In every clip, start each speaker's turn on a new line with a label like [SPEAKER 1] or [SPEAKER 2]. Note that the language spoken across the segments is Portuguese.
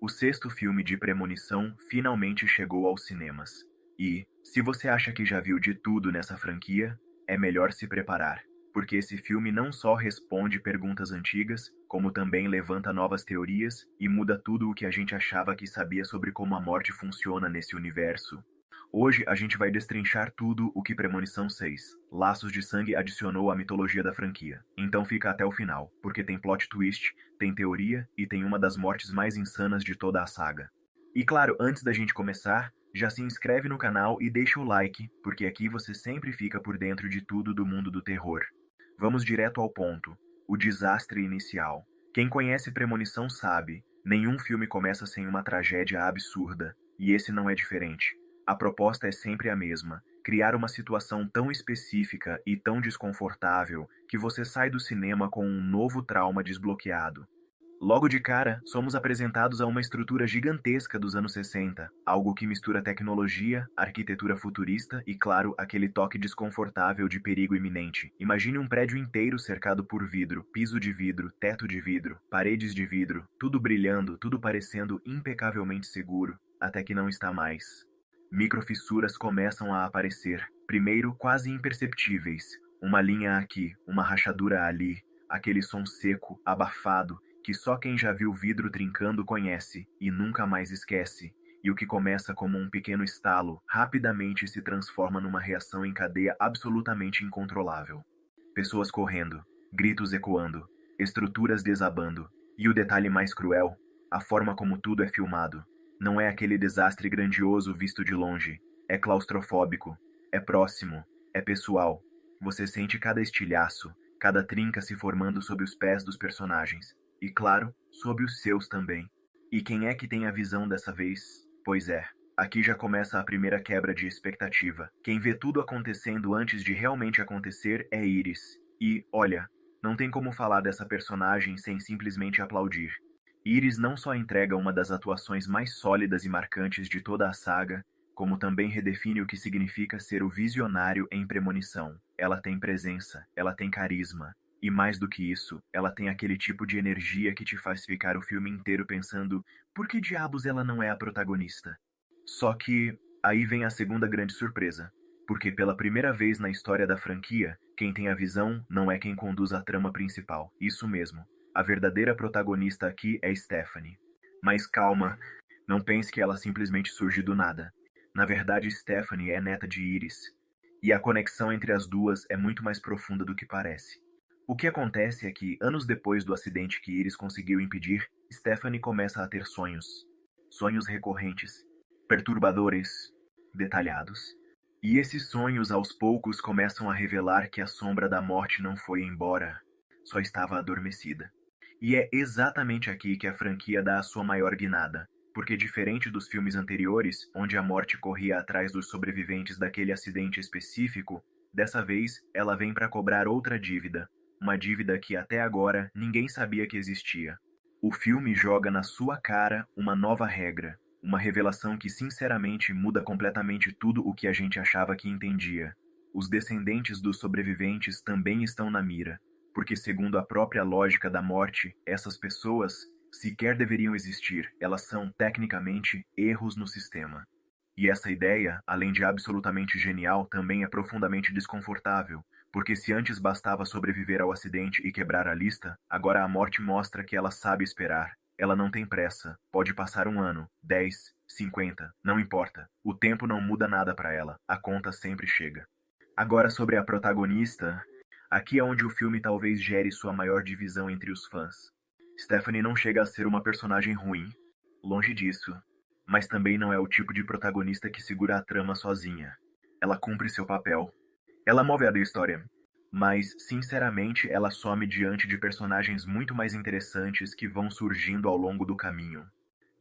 [SPEAKER 1] O sexto filme de Premonição finalmente chegou aos cinemas. E, se você acha que já viu de tudo nessa franquia, é melhor se preparar, porque esse filme não só responde perguntas antigas, como também levanta novas teorias e muda tudo o que a gente achava que sabia sobre como a morte funciona nesse universo. Hoje a gente vai destrinchar tudo o que Premonição 6, Laços de Sangue adicionou à mitologia da franquia. Então fica até o final, porque tem plot twist, tem teoria e tem uma das mortes mais insanas de toda a saga. E claro, antes da gente começar, já se inscreve no canal e deixa o like, porque aqui você sempre fica por dentro de tudo do mundo do terror. Vamos direto ao ponto. O desastre inicial. Quem conhece Premonição sabe, nenhum filme começa sem uma tragédia absurda, e esse não é diferente. A proposta é sempre a mesma: criar uma situação tão específica e tão desconfortável que você sai do cinema com um novo trauma desbloqueado. Logo de cara, somos apresentados a uma estrutura gigantesca dos anos 60, algo que mistura tecnologia, arquitetura futurista e, claro, aquele toque desconfortável de perigo iminente. Imagine um prédio inteiro cercado por vidro, piso de vidro, teto de vidro, paredes de vidro, tudo brilhando, tudo parecendo impecavelmente seguro, até que não está mais. Microfissuras começam a aparecer, primeiro quase imperceptíveis, uma linha aqui, uma rachadura ali, aquele som seco, abafado, que só quem já viu vidro trincando conhece e nunca mais esquece, e o que começa como um pequeno estalo rapidamente se transforma numa reação em cadeia absolutamente incontrolável. Pessoas correndo, gritos ecoando, estruturas desabando, e o detalhe mais cruel, a forma como tudo é filmado. Não é aquele desastre grandioso visto de longe, é claustrofóbico, é próximo, é pessoal. Você sente cada estilhaço, cada trinca se formando sob os pés dos personagens. E claro, sob os seus também. E quem é que tem a visão dessa vez? Pois é, aqui já começa a primeira quebra de expectativa. Quem vê tudo acontecendo antes de realmente acontecer é Iris. E, olha, não tem como falar dessa personagem sem simplesmente aplaudir. Iris não só entrega uma das atuações mais sólidas e marcantes de toda a saga, como também redefine o que significa ser o visionário em Premonição. Ela tem presença, ela tem carisma, e mais do que isso, ela tem aquele tipo de energia que te faz ficar o filme inteiro pensando: por que diabos ela não é a protagonista? Só que aí vem a segunda grande surpresa, porque pela primeira vez na história da franquia, quem tem a visão não é quem conduz a trama principal. Isso mesmo. A verdadeira protagonista aqui é Stephanie. Mas calma, não pense que ela simplesmente surge do nada. Na verdade, Stephanie é neta de Iris, e a conexão entre as duas é muito mais profunda do que parece. O que acontece é que, anos depois do acidente que Iris conseguiu impedir, Stephanie começa a ter sonhos. Sonhos recorrentes, perturbadores, detalhados. E esses sonhos aos poucos começam a revelar que a sombra da morte não foi embora, só estava adormecida. E é exatamente aqui que a franquia dá a sua maior guinada, porque diferente dos filmes anteriores, onde a morte corria atrás dos sobreviventes daquele acidente específico, dessa vez ela vem para cobrar outra dívida, uma dívida que até agora ninguém sabia que existia. O filme joga na sua cara uma nova regra, uma revelação que sinceramente muda completamente tudo o que a gente achava que entendia. Os descendentes dos sobreviventes também estão na mira, porque segundo a própria lógica da morte, essas pessoas sequer deveriam existir, elas são, tecnicamente, erros no sistema. E essa ideia, além de absolutamente genial, também é profundamente desconfortável, porque se antes bastava sobreviver ao acidente e quebrar a lista, agora a morte mostra que ela sabe esperar. Ela não tem pressa. Pode passar 1 ano, 10, 50, não importa. O tempo não muda nada para ela. A conta sempre chega. Agora sobre a protagonista, aqui é onde o filme talvez gere sua maior divisão entre os fãs. Stephanie não chega a ser uma personagem ruim, longe disso, mas também não é o tipo de protagonista que segura a trama sozinha. Ela cumpre seu papel. Ela move a história, mas, sinceramente, ela some diante de personagens muito mais interessantes que vão surgindo ao longo do caminho.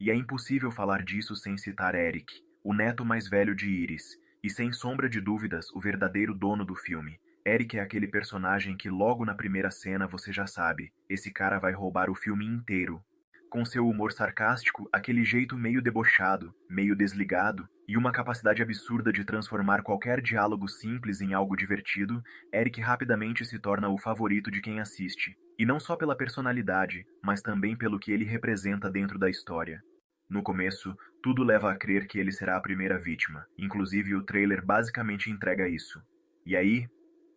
[SPEAKER 1] E é impossível falar disso sem citar Eric, o neto mais velho de Iris, e sem sombra de dúvidas, o verdadeiro dono do filme. Eric é aquele personagem que logo na primeira cena você já sabe, esse cara vai roubar o filme inteiro. Com seu humor sarcástico, aquele jeito meio debochado, meio desligado, e uma capacidade absurda de transformar qualquer diálogo simples em algo divertido, Eric rapidamente se torna o favorito de quem assiste. E não só pela personalidade, mas também pelo que ele representa dentro da história. No começo, tudo leva a crer que ele será a primeira vítima, inclusive o trailer basicamente entrega isso. E aí,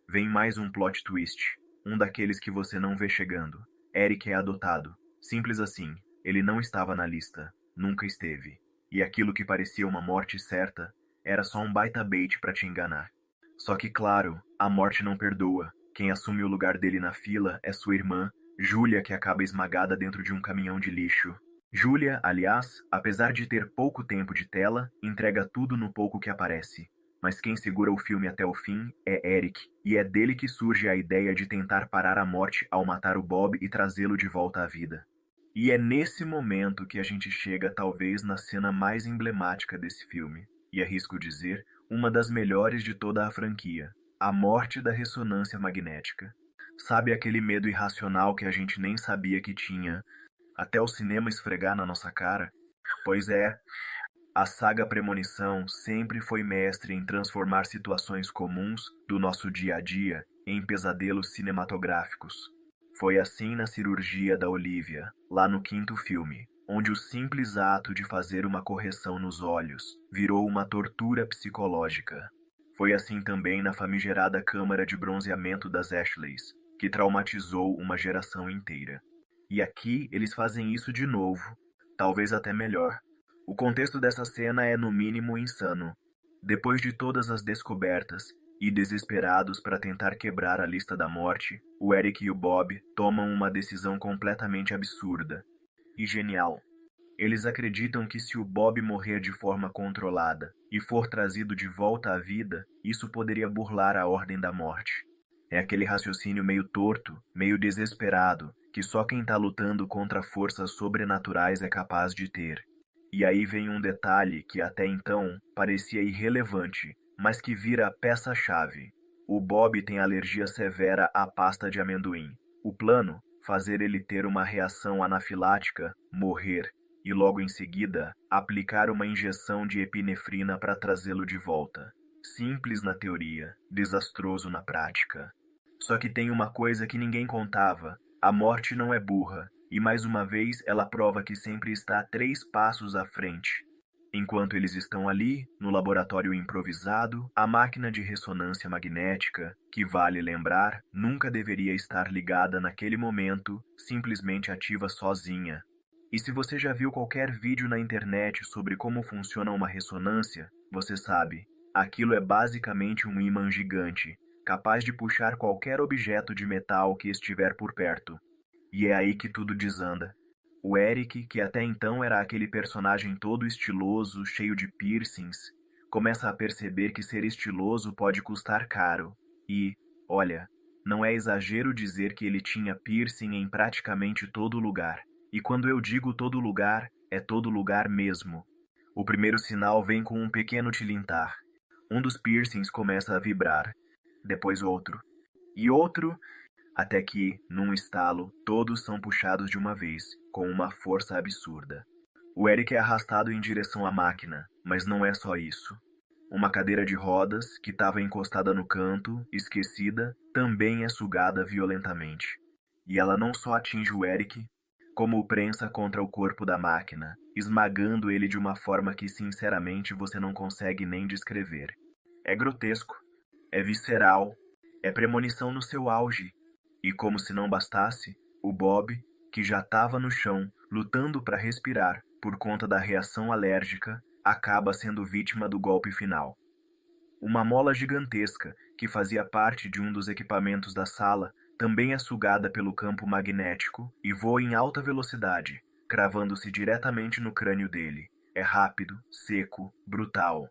[SPEAKER 1] vem mais um plot twist, um daqueles que você não vê chegando. Eric é adotado. Simples assim, ele não estava na lista, nunca esteve. E aquilo que parecia uma morte certa, era só um baita bait para te enganar. Só que claro, a morte não perdoa. Quem assume o lugar dele na fila é sua irmã, Júlia, que acaba esmagada dentro de um caminhão de lixo. Júlia, aliás, apesar de ter pouco tempo de tela, entrega tudo no pouco que aparece. Mas quem segura o filme até o fim é Eric, e é dele que surge a ideia de tentar parar a morte ao matar o Bob e trazê-lo de volta à vida. E é nesse momento que a gente chega talvez na cena mais emblemática desse filme, e arrisco dizer, uma das melhores de toda a franquia, a morte da ressonância magnética. Sabe aquele medo irracional que a gente nem sabia que tinha, até o cinema esfregar na nossa cara? Pois é, a saga Premonição sempre foi mestre em transformar situações comuns do nosso dia a dia em pesadelos cinematográficos. Foi assim na cirurgia da Olivia, lá no quinto filme, onde o simples ato de fazer uma correção nos olhos virou uma tortura psicológica. Foi assim também na famigerada câmara de bronzeamento das Ashleys, que traumatizou uma geração inteira. E aqui eles fazem isso de novo, talvez até melhor. O contexto dessa cena é no mínimo insano. Depois de todas as descobertas, e desesperados para tentar quebrar a lista da morte, o Eric e o Bob tomam uma decisão completamente absurda e genial. Eles acreditam que se o Bob morrer de forma controlada e for trazido de volta à vida, isso poderia burlar a ordem da morte. É aquele raciocínio meio torto, meio desesperado, que só quem está lutando contra forças sobrenaturais é capaz de ter. E aí vem um detalhe que até então parecia irrelevante, mas que vira a peça-chave. O Bob tem alergia severa à pasta de amendoim. O plano? Fazer ele ter uma reação anafilática, morrer, e logo em seguida aplicar uma injeção de epinefrina para trazê-lo de volta. Simples na teoria, desastroso na prática. Só que tem uma coisa que ninguém contava: a morte não é burra, e mais uma vez ela prova que sempre está 3 passos à frente. Enquanto eles estão ali, no laboratório improvisado, a máquina de ressonância magnética, que vale lembrar, nunca deveria estar ligada naquele momento, simplesmente ativa sozinha. E se você já viu qualquer vídeo na internet sobre como funciona uma ressonância, você sabe, aquilo é basicamente um ímã gigante, capaz de puxar qualquer objeto de metal que estiver por perto. E é aí que tudo desanda. O Eric, que até então era aquele personagem todo estiloso, cheio de piercings, começa a perceber que ser estiloso pode custar caro. E, olha, não é exagero dizer que ele tinha piercing em praticamente todo lugar. E quando eu digo todo lugar, é todo lugar mesmo. O primeiro sinal vem com um pequeno tilintar. Um dos piercings começa a vibrar, depois outro, e outro, até que, num estalo, todos são puxados de uma vez, com uma força absurda. O Eric é arrastado em direção à máquina, mas não é só isso. Uma cadeira de rodas, que estava encostada no canto, esquecida, também é sugada violentamente. E ela não só atinge o Eric, como o prensa contra o corpo da máquina, esmagando ele de uma forma que sinceramente você não consegue nem descrever. É grotesco, é visceral, é premonição no seu auge. E como se não bastasse, o Bob, que já estava no chão, lutando para respirar por conta da reação alérgica, acaba sendo vítima do golpe final. Uma mola gigantesca, que fazia parte de um dos equipamentos da sala, também é sugada pelo campo magnético e voa em alta velocidade, cravando-se diretamente no crânio dele. É rápido, seco, brutal.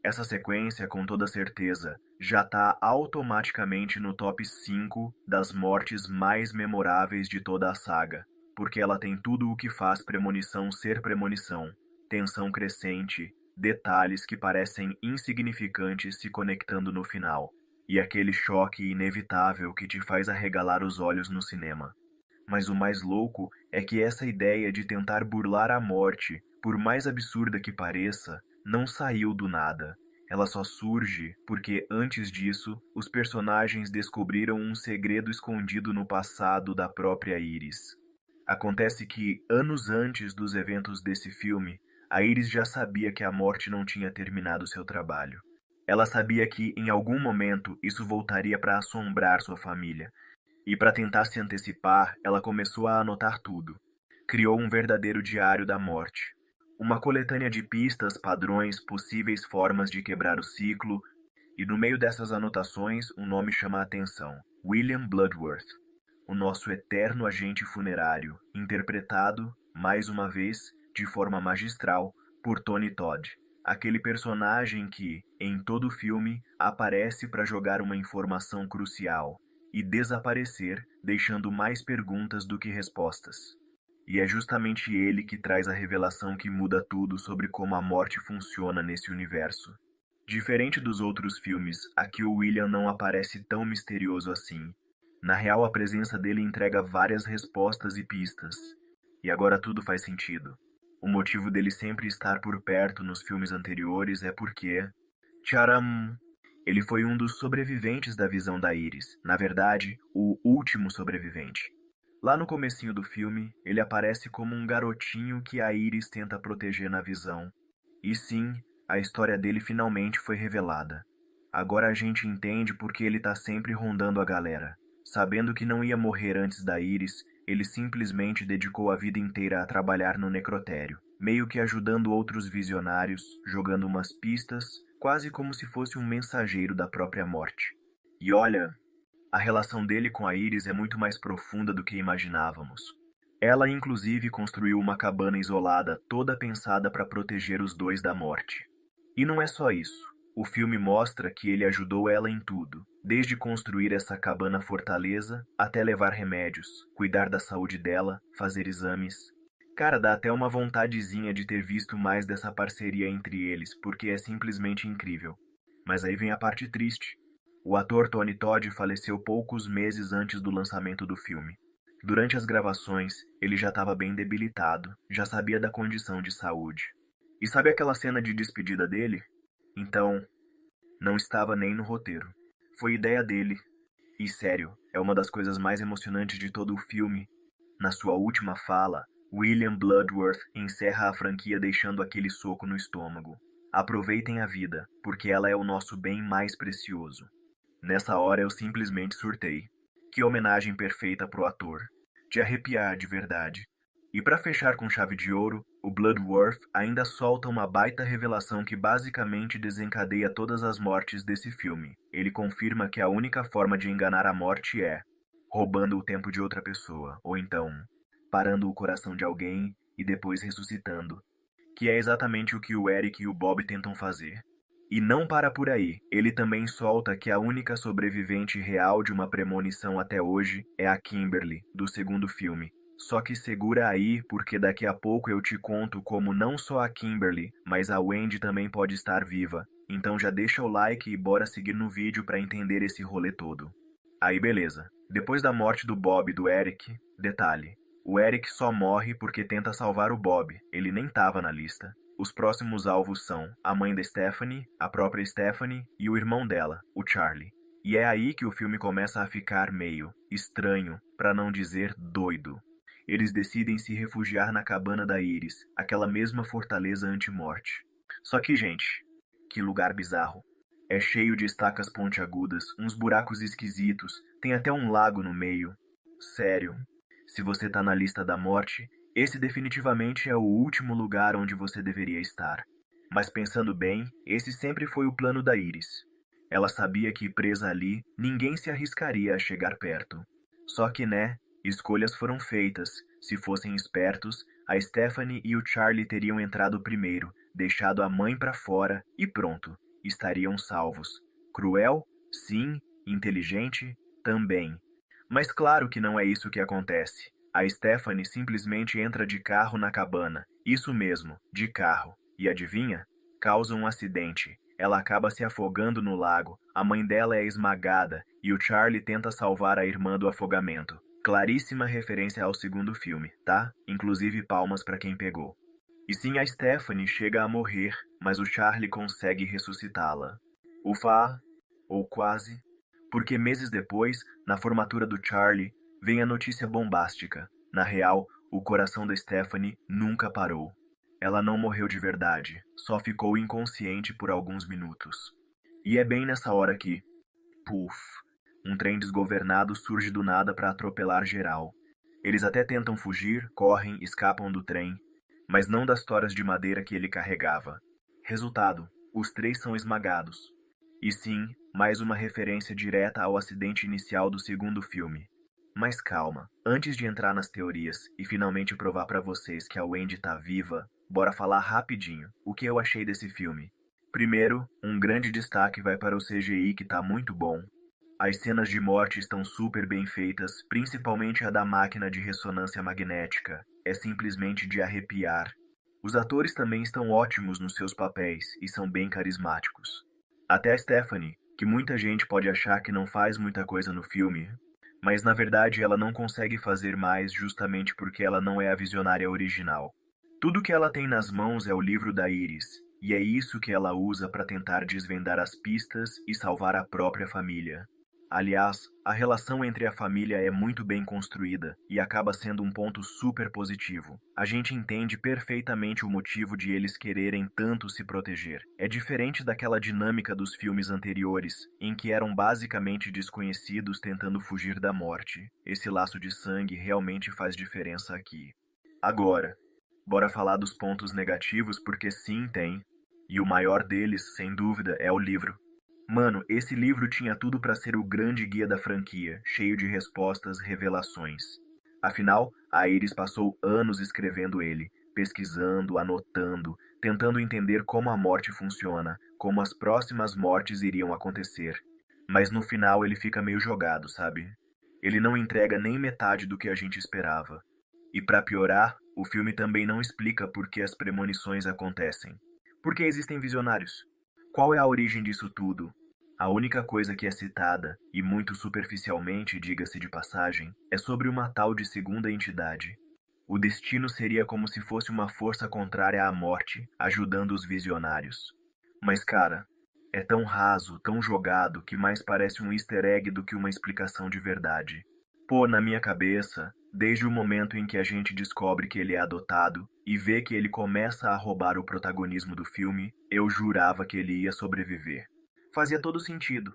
[SPEAKER 1] Essa sequência, com toda certeza, já está automaticamente no top 5 das mortes mais memoráveis de toda a saga, porque ela tem tudo o que faz premonição ser premonição: tensão crescente, detalhes que parecem insignificantes se conectando no final, e aquele choque inevitável que te faz arregalar os olhos no cinema. Mas o mais louco é que essa ideia de tentar burlar a morte, por mais absurda que pareça, não saiu do nada. Ela só surge porque, antes disso, os personagens descobriram um segredo escondido no passado da própria Iris. Acontece que, anos antes dos eventos desse filme, A Iris já sabia que a morte não tinha terminado seu trabalho. Ela sabia que, em algum momento, isso voltaria para assombrar sua família. E para tentar se antecipar, ela começou a anotar tudo. Criou um verdadeiro diário da morte. Uma coletânea de pistas, padrões, possíveis formas de quebrar o ciclo, e no meio dessas anotações, um nome chama a atenção: William Bloodworth, o nosso eterno agente funerário, interpretado, mais uma vez, de forma magistral, por Tony Todd, aquele personagem que, em todo o filme, aparece para jogar uma informação crucial e desaparecer, deixando mais perguntas do que respostas. E é justamente ele que traz a revelação que muda tudo sobre como a morte funciona nesse universo. Diferente dos outros filmes, aqui o William não aparece tão misterioso assim. Na real, a presença dele entrega várias respostas e pistas. E agora tudo faz sentido. O motivo dele sempre estar por perto nos filmes anteriores é porque... Tcharam! Ele foi um dos sobreviventes da visão da Iris. Na verdade, o último sobrevivente. Lá no comecinho do filme, ele aparece como um garotinho que a Iris tenta proteger na visão. E sim, a história dele finalmente foi revelada. Agora a gente entende porque ele tá sempre rondando a galera. Sabendo que não ia morrer antes da Iris, ele simplesmente dedicou a vida inteira a trabalhar no necrotério, meio que ajudando outros visionários, jogando umas pistas, quase como se fosse um mensageiro da própria morte. E olha, a relação dele com a Iris é muito mais profunda do que imaginávamos. Ela inclusive construiu uma cabana isolada toda pensada para proteger os dois da morte. E não é só isso. O filme mostra que ele ajudou ela em tudo, desde construir essa cabana fortaleza até levar remédios, cuidar da saúde dela, fazer exames. Cara, dá até uma vontadezinha de ter visto mais dessa parceria entre eles, porque é simplesmente incrível. Mas aí vem a parte triste. O ator Tony Todd faleceu poucos meses antes do lançamento do filme. Durante as gravações, ele já estava bem debilitado, já sabia da condição de saúde. E sabe aquela cena de despedida dele? Então, não estava nem no roteiro. Foi ideia dele. E sério, é uma das coisas mais emocionantes de todo o filme. Na sua última fala, William Bloodworth encerra a franquia deixando aquele soco no estômago. Aproveitem a vida, porque ela é o nosso bem mais precioso. Nessa hora eu simplesmente surtei. Que homenagem perfeita pro ator. De arrepiar de verdade. E para fechar com chave de ouro, o Bloodworth ainda solta uma baita revelação que basicamente desencadeia todas as mortes desse filme. Ele confirma que a única forma de enganar a morte é roubando o tempo de outra pessoa, ou então parando o coração de alguém e depois ressuscitando, que é exatamente o que o Eric e o Bob tentam fazer. E não para por aí, ele também solta que a única sobrevivente real de uma premonição até hoje é a Kimberly, do segundo filme. Só que segura aí, porque daqui a pouco eu te conto como não só a Kimberly, mas a Wendy também pode estar viva. Então já deixa o like e bora seguir no vídeo para entender esse rolê todo. Aí beleza. Depois da morte do Bob e do Eric, detalhe. O Eric só morre porque tenta salvar o Bob, ele nem tava na lista. Os próximos alvos são a mãe da Stephanie, a própria Stephanie e o irmão dela, o Charlie. E é aí que o filme começa a ficar meio estranho, para não dizer doido. Eles decidem se refugiar na cabana da Iris, aquela mesma fortaleza anti-morte. Só que, gente, que lugar bizarro. É cheio de estacas pontiagudas, uns buracos esquisitos, tem até um lago no meio. Sério, se você tá na lista da morte, esse definitivamente é o último lugar onde você deveria estar. Mas pensando bem, esse sempre foi o plano da Iris. Ela sabia que presa ali, ninguém se arriscaria a chegar perto. Só que, né, escolhas foram feitas. Se fossem espertos, a Stephanie e o Charlie teriam entrado primeiro, deixado a mãe pra fora e pronto, estariam salvos. Cruel? Sim. Inteligente? Também. Mas claro que não é isso que acontece. A Stephanie simplesmente entra de carro na cabana. Isso mesmo, de carro. E adivinha? Causa um acidente. Ela acaba se afogando no lago, a mãe dela é esmagada e o Charlie tenta salvar a irmã do afogamento. Claríssima referência ao segundo filme, tá? Inclusive palmas pra quem pegou. E sim, a Stephanie chega a morrer, mas o Charlie consegue ressuscitá-la. Ufa, ou quase. Porque meses depois, na formatura do Charlie, vem a notícia bombástica. Na real, o coração da Stephanie nunca parou. Ela não morreu de verdade, só ficou inconsciente por alguns minutos. E é bem nessa hora que, puf, um trem desgovernado surge do nada para atropelar geral. Eles até tentam fugir, correm, escapam do trem, mas não das toras de madeira que ele carregava. Resultado: os três são esmagados. E sim, mais uma referência direta ao acidente inicial do segundo filme. Mas calma, antes de entrar nas teorias e finalmente provar pra vocês que a Wendy tá viva, bora falar rapidinho o que eu achei desse filme. Primeiro, um grande destaque vai para o CGI que tá muito bom. As cenas de morte estão super bem feitas, principalmente a da máquina de ressonância magnética. É simplesmente de arrepiar. Os atores também estão ótimos nos seus papéis e são bem carismáticos. Até a Stephanie, que muita gente pode achar que não faz muita coisa no filme, mas na verdade ela não consegue fazer mais justamente porque ela não é a visionária original. Tudo que ela tem nas mãos é o livro da Iris, e é isso que ela usa para tentar desvendar as pistas e salvar a própria família. Aliás, a relação entre a família é muito bem construída e acaba sendo um ponto super positivo. A gente entende perfeitamente o motivo de eles quererem tanto se proteger. É diferente daquela dinâmica dos filmes anteriores, em que eram basicamente desconhecidos tentando fugir da morte. Esse laço de sangue realmente faz diferença aqui. Agora, bora falar dos pontos negativos porque sim, tem. E o maior deles, sem dúvida, é o livro. Mano, esse livro tinha tudo pra ser o grande guia da franquia, cheio de respostas, revelações. Afinal, a Iris passou anos escrevendo ele, pesquisando, anotando, tentando entender como a morte funciona, como as próximas mortes iriam acontecer. Mas no final ele fica meio jogado, sabe? Ele não entrega nem metade do que a gente esperava. E pra piorar, o filme também não explica por que as premonições acontecem. Por que existem visionários? Qual é a origem disso tudo? A única coisa que é citada, e muito superficialmente, diga-se de passagem, é sobre uma tal de segunda entidade. O destino seria como se fosse uma força contrária à morte, ajudando os visionários. Mas cara, é tão raso, tão jogado, que mais parece um easter egg do que uma explicação de verdade. Pô, na minha cabeça, desde o momento em que a gente descobre que ele é adotado e vê que ele começa a roubar o protagonismo do filme, eu jurava que ele ia sobreviver. Fazia todo sentido.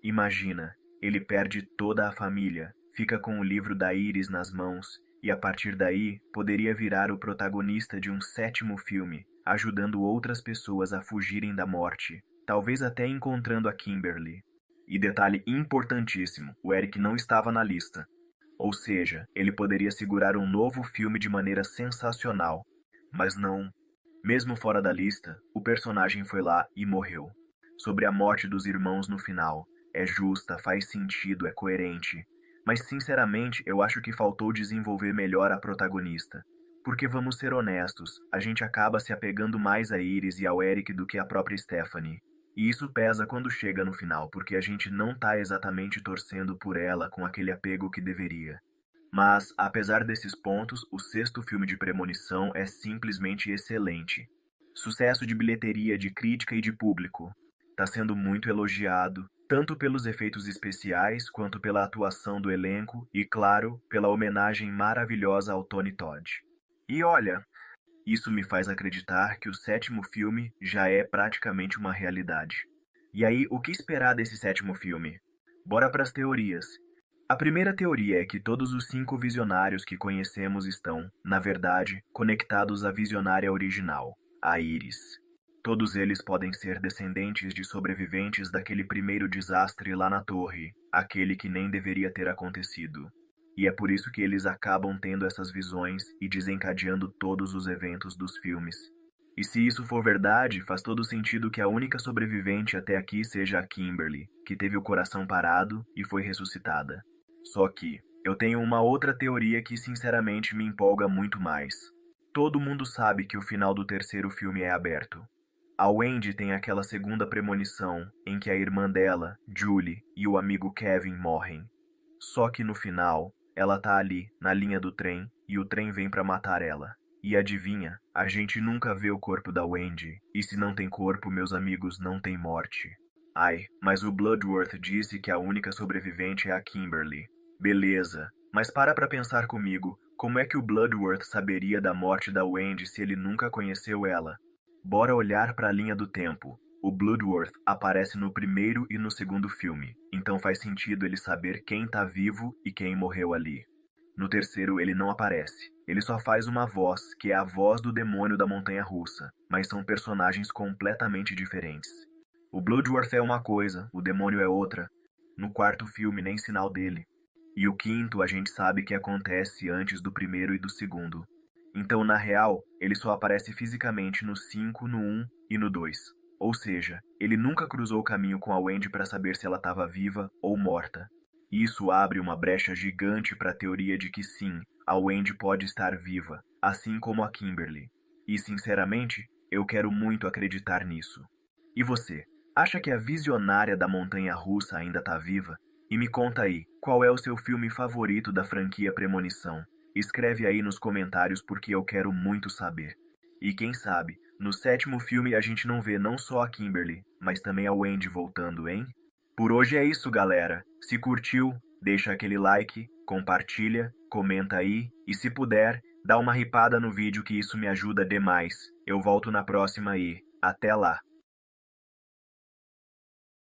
[SPEAKER 1] Imagina, ele perde toda a família, fica com o livro da Iris nas mãos e a partir daí poderia virar o protagonista de um sétimo filme, ajudando outras pessoas a fugirem da morte, talvez até encontrando a Kimberly. E detalhe importantíssimo, o Eric não estava na lista. Ou seja, ele poderia segurar um novo filme de maneira sensacional. Mas não. Mesmo fora da lista, o personagem foi lá e morreu. Sobre a morte dos irmãos no final. É justa, faz sentido, é coerente. Mas sinceramente, eu acho que faltou desenvolver melhor a protagonista. Porque vamos ser honestos, a gente acaba se apegando mais a Iris e ao Eric do que a própria Stephanie. E isso pesa quando chega no final, porque a gente não tá exatamente torcendo por ela com aquele apego que deveria. Mas, apesar desses pontos, o sexto filme de Premonição é simplesmente excelente. Sucesso de bilheteria, de crítica e de público. Tá sendo muito elogiado, tanto pelos efeitos especiais quanto pela atuação do elenco e, claro, pela homenagem maravilhosa ao Tony Todd. E olha, isso me faz acreditar que o sétimo filme já é praticamente uma realidade. E aí, o que esperar desse sétimo filme? Bora pras teorias. A primeira teoria é que todos os 5 visionários que conhecemos estão, na verdade, conectados à visionária original, a Iris. Todos eles podem ser descendentes de sobreviventes daquele primeiro desastre lá na torre, aquele que nem deveria ter acontecido. E é por isso que eles acabam tendo essas visões e desencadeando todos os eventos dos filmes. E se isso for verdade, faz todo sentido que a única sobrevivente até aqui seja a Kimberly, que teve o coração parado e foi ressuscitada. Só que eu tenho uma outra teoria que sinceramente me empolga muito mais. Todo mundo sabe que o final do terceiro filme é aberto. A Wendy tem aquela segunda premonição em que a irmã dela, Julie, e o amigo Kevin morrem. Só que no final, ela tá ali, na linha do trem, e o trem vem pra matar ela. E adivinha, a gente nunca vê o corpo da Wendy, e se não tem corpo, meus amigos, não tem morte. Ai, mas o Bloodworth disse que a única sobrevivente é a Kimberly. Beleza, mas para pra pensar comigo, Como é que o Bloodworth saberia da morte da Wendy se ele nunca conheceu ela? Bora olhar para a linha do tempo. O Bloodworth aparece no primeiro e no segundo filme, então faz sentido ele saber quem tá vivo e quem morreu ali. No terceiro ele não aparece. Ele só faz uma voz, que é a voz do demônio da montanha-russa, mas são personagens completamente diferentes. O Bloodworth é uma coisa, o demônio é outra. No quarto filme nem sinal dele. E o quinto a gente sabe que acontece antes do primeiro e do segundo. Então, na real, ele só aparece fisicamente no 5, no um e no 2. Ou seja, ele nunca cruzou o caminho com a Wendy para saber se ela estava viva ou morta. Isso abre uma brecha gigante para a teoria de que sim, a Wendy pode estar viva, assim como a Kimberly. E sinceramente, eu quero muito acreditar nisso. E você, acha que a visionária da montanha-russa ainda tá viva? E me conta aí, qual é o seu filme favorito da franquia Premonição? Escreve aí nos comentários porque eu quero muito saber. E quem sabe, no sétimo filme a gente não vê não só a Kimberly, mas também a Wendy voltando, hein? Por hoje é isso, galera. Se curtiu, deixa aquele like, compartilha, comenta aí e se puder, dá uma ripada no vídeo que isso me ajuda demais. Eu volto na próxima e até lá.